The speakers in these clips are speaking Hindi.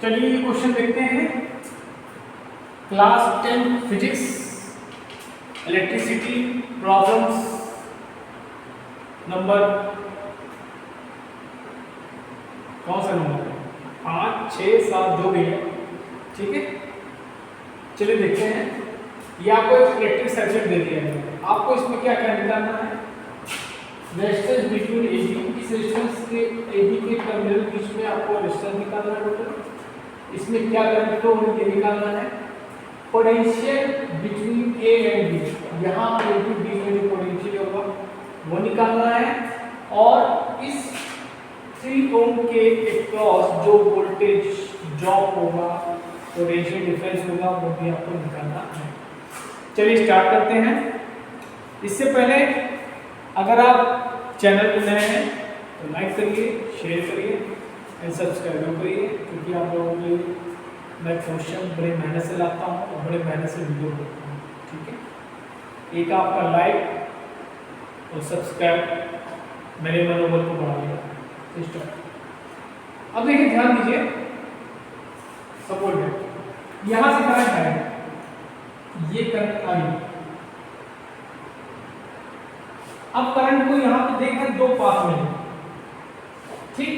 चलिए क्वेश्चन देखते हैं। Class 10 physics electricity problems number कौन सा नंबर है? 5, 6, 7 जो भी है, ठीक है। चलिए देखते हैं। ये आपको एक इलेक्ट्रिक सर्किट दे दिया है, आपको इसमें क्या क्या निकालना है? रेजिस्टेंस बिटवीन AB, इस रेजिस्टेंस के AB के टर्मिनल बीच में आपको रेजिस्टेंस निकालना है टोटल। इसमें क्या करंट फ्लो हो ये निकालना है। Potential between A and B, यहाँ A टू B में जो पोटेंशियल होगा वो निकालना है। और इस 3 ओम के अक्रॉस जो वोल्टेज ड्रॉप होगा, पोटेंशियल डिफरेंस होगा, वो भी आपको निकालना है। चलिए स्टार्ट करते हैं। इससे पहले अगर आप चैनल पर नए हैं तो लाइक करिए, शेयर करिए एंड सब्सक्राइब करिए, क्योंकि आप लोगों के लिए मैं क्वेश्चन बड़े मेहनत से लाता हूँ और बड़े मेहनत से वीडियो करता हूँ, ठीक है। एक आपका लाइक और सब्सक्राइब मेरे मनोबल को बढ़ाएगा। अब देखिए, ध्यान दीजिए, सपोर्ट है, यहाँ से करंट आएगा, ये करंट आई। अब करंट को यहाँ पे देखें, दो पाथ में, ठीक।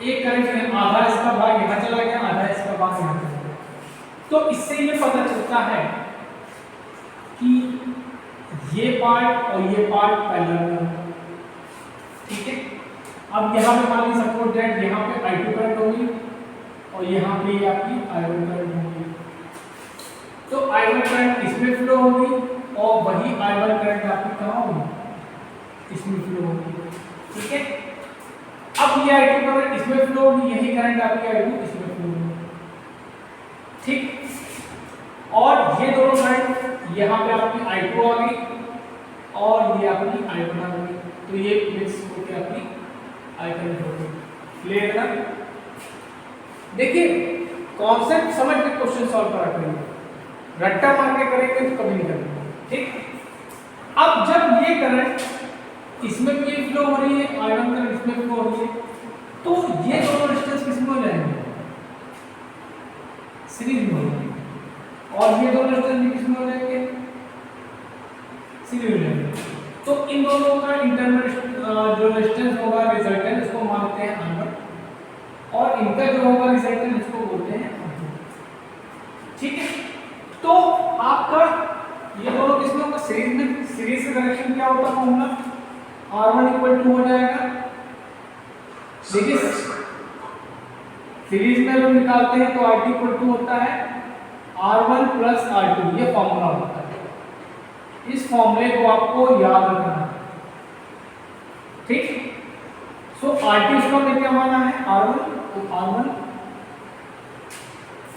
एक करंट आधा इसका भाग यहाँ चला गया, आधा इसका भाग यहाँ चला गया। तो इससे ये पता चलता है कि ये पार्ट और ये पार्ट पैरेलल में, ठीक है। अब यहाँ पे मान लीजिए सपोज दैट यहाँ पे I2 करंट होगी और यहाँ पे ये आपकी I1 करंट होगी। तो I1 करंट इसमें फ्लो होगी और वही I1 करंट आपकी कहाँ होगी? इसमें फ्लो होगी, ठीक है। अब ये I2 करंट इसमें फ्लो होगी, यही करंट आपकी I2 इसमें फ्लो होगी, ठीक। और ये दोनों करंट यहाँ पे आपकी I2 आ गई और ये आपकी I1 आ गई, तो ये मिक्स होकर आपकी I करंट हो गई। क्लियर है ना? देखिए, कॉन्सेप्ट समझ के क्वेश्चन सॉल्व करा करेंगे, रट्टा मार के करेंगे तो कभी नहीं करेंगे, ठीक। अब जब ये करंट इसमें भी फ्लो हो रही है, I1 करंट इसमें फ्लो हो रही है, तो ये दोनों रेजिस्टेंस किसमें हो जाएंगे? सीरीज में हो जाएंगे। और ये दोनों रेजिस्टेंस भी किसमें हो जाएंगे? सीरीज में हो जाएंगे। तो इन दोनों का इंटरनल जो रेजिस्टेंस होगा, रिजल्टेंट, इसको मानते हैं R1, और इनका जो होगा रिजल्टेंट, इसको बोलते हैं R2, ठीक है। तो आपका ये दोनों किसमें होगा? सीरीज में। सीरीज का कनेक्शन क्या होता है? फॉर्मूला R1 इक्वल टू हो जाएगा, देखिए सीरीज में हम निकालते हैं तो R2 इक्वल टू होता है R1 प्लस R2, ये फॉर्मूला होता है। इस फॉर्मूले को आपको याद रखना है, ठीक। सो R2 इसको हमें क्या माना है? R1, तो R1।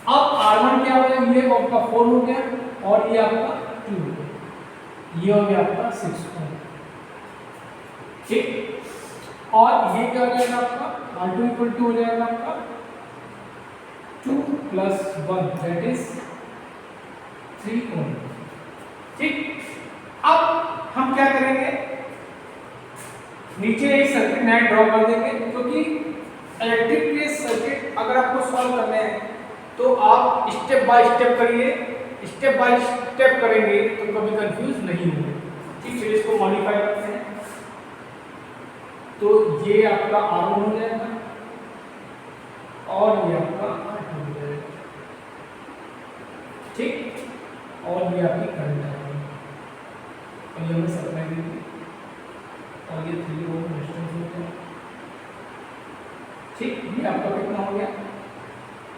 अब R1 क्या हो गया? ये आपका 4 हो गया और ये आपका 2 हो गया, ये हो गया आपका 6 ओम, ठीक। और ये क्या हो जाएगा आपका? R2 इक्वल टू हो जाएगा आपका 2 प्लस 1 दैट इज 3 ओम, ठीक। अब हम क्या करेंगे? नीचे एक सर्किट नया ड्रॉ कर देंगे, क्योंकि इलेक्ट्रिक के सर्किट अगर आपको सॉल्व करने हैं तो आप स्टेप बाय स्टेप करिए, स्टेप बाय स्टेप करेंगे तो कभी कंफ्यूज नहीं होंगे, ठीक। चलिए इसको मॉडिफाई करते हैं। तो ये आपका R1 हो जाएगा और ये आपका R2 हो जाएगा, ठीक। और ये आपकी करंट आएगी और ये हमें सप्लाई देगी और ये 3 ओम रेजिस्टेंस हो गया, ठीक। ये आपका कितना हो गया?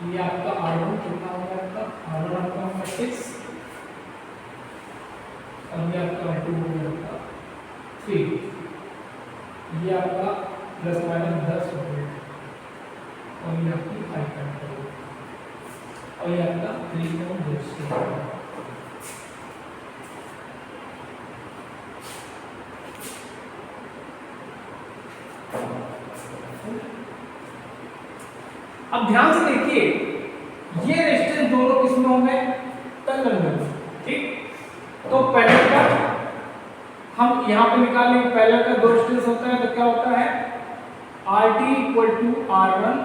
ये आपका R1 कितना हो गया? आपका R1 आपका होगा 6 और ये आपका R2 हो गया आपका 3, ये आपका प्लस माइनस 10 हो गया और ये आपकी I करंट हो गई और ये आपका 3 ओम रेजिस्टेंस हो गया। अब ध्यान से देखिए, ये रेजिस्टेंस दोनों किसमें होंगे? पैरेलल में, ठीक। तो पैरेलल का हम यहाँ पे निकालेंगे, पैरेलल का दो रेजिस्टेंस होता है तो क्या होता है? RT equal to R1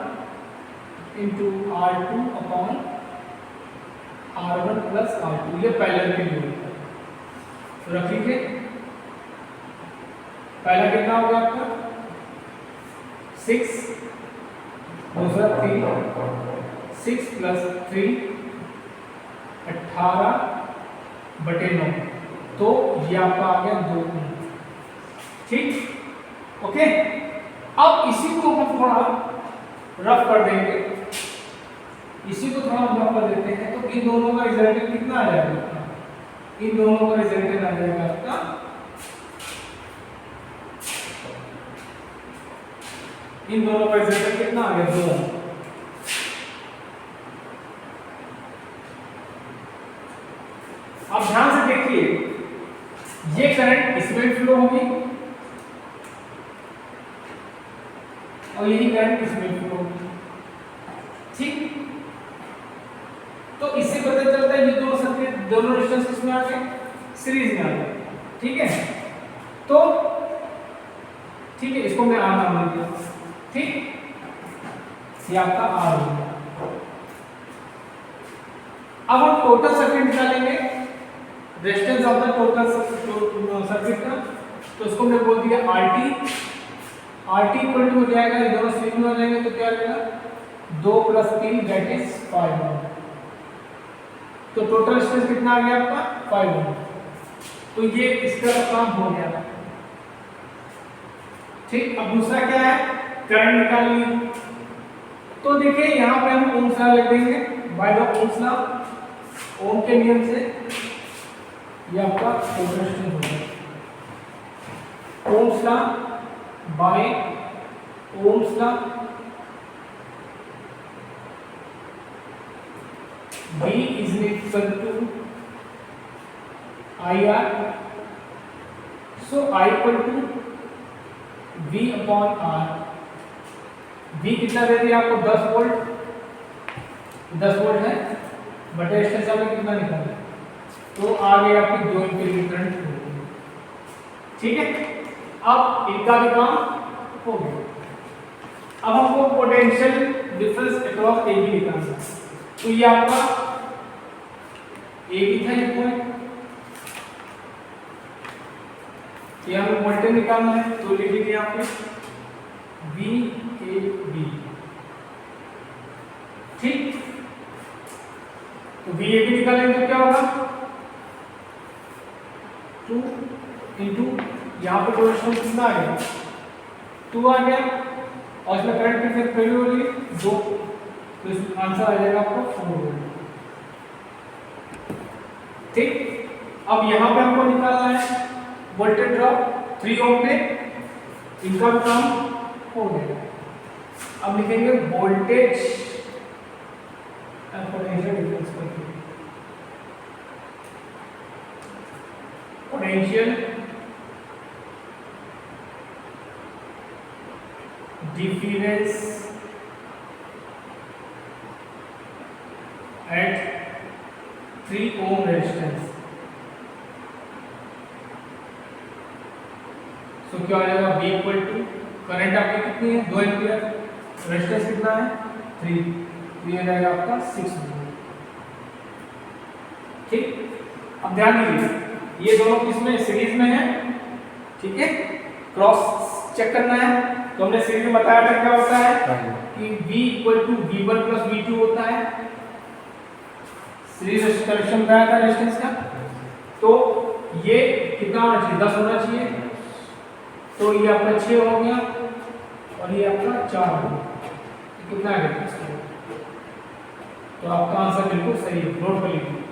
into R2 upon R1 plus R2, ये पैरेलल के लिए होता है। तो रख लीजिए, पहला कितना होगा आपका 6, दूसरा 3, 6 प्लस 3 18/9, तो ये आपका आ गया 2 ओम। ठीक, ओके। अब इसी को हम थोड़ा रफ कर देंगे, इसी को थोड़ा हम रफ कर देते हैं, तो इन दोनों का रिजल्टेंट कितना आ जाएगा आपका? इन दोनों का रिजल्टेंट आ जाएगा आपका इन दोनों का रिजल्टेंट कितना आ गया 2 ओम। अब ध्यान से देखिए, ये करंट इसमें फ्लो होगी और यही करंट इसमें फ्लो होगी। ठीक, तो इससे पता चलता है ये दोनों सर्किट, दोनों रेजिस्टेंस किसमें आ गए? सीरीज में आ गए। ठीक है, तो ठीक है, इसको मैं आर नाम दे दिया। ठीक, ये आपका आर हो गया। अब हम टोटल सर्किट निकालेंगे, resistance of the total circuit का, तो उसको हमने बोल दिया RT इक्वल टू हो जाएगा, ये दोनों सीरीज में हो जाएंगे, तो क्या आएगा 2 + 3 दैट इज 5 ओम। तो टोटल रेजिस्टेंस कितना आ गया आपका 5 ओम। तो ये इसका काम हो गया। ठीक, अब दूसरा क्या है, करंट निकालनी। तो देखिए यहाँ पे हम ओम्स लॉ लिख देंगे, बाय द ओम्स लॉ, ओम के नियम से ये आपका टोटल रेजिस्टेंस हो गया। Ohm's law by Ohm's law, V is equal to IR, so I equal to V upon R। V कितना दे दिया आपको 10 वोल्ट, 10 वोल्ट है, बटे रेजिस्टेंस आपने कितना निकाला, तो आ गया आपकी 2 एम्पीयर करंट होगी। ठीक है, अब इनका भी काम हो गया। अब हमको potential difference across A B निकालना है, तो ये आपका ए बी था ये पॉइंट, ये हमें वोल्टेज निकालना है, तो लिख लीजिए यहाँ पे VAB। ठीक, तो VAB निकालेंगे तो क्या होगा 2 इंटू यहाँ पे रेजिस्टेंस कितना आ गया 2 आ गया, और इसमें करंट कितने वैल्यू हो रही है 2, तो इसमें आंसर आ जाएगा आपको 4 वोल्ट। ठीक, अब यहाँ पे हमको निकालना है वोल्टेज ड्रॉप 3 ओम पे, इनका भी काम हो गया। अब लिखेंगे वोल्टेज पोटेंशियल डिफरेंस करके, potential difference at 3 ohm resistance. So क्या आ जाएगा V इक्वल टू, करंट आपकी कितनी है 2 एम्पीयर, रेजिस्टेंस कितना है 3, तो ये जाएगा आपका 6 वोल्ट। ठीक, अब ध्यान दीजिए ये दोनों किसमें सीरीज में है। ठीक है, क्रॉस चेक करना है, तो हमने सीरीज में बताया था क्या होता है कि V equal to V1 + V2 होता है, सीरीज कनेक्शन बताया था रेजिस्टेंस का। तो ये कितना होना चाहिए 10 होना चाहिए, तो ये आपका 6 हो गया और ये आपका 4 हो गया, कितना आ गया, तो आपका आंसर बिल्कुल सही है, नोट कर लीजिए।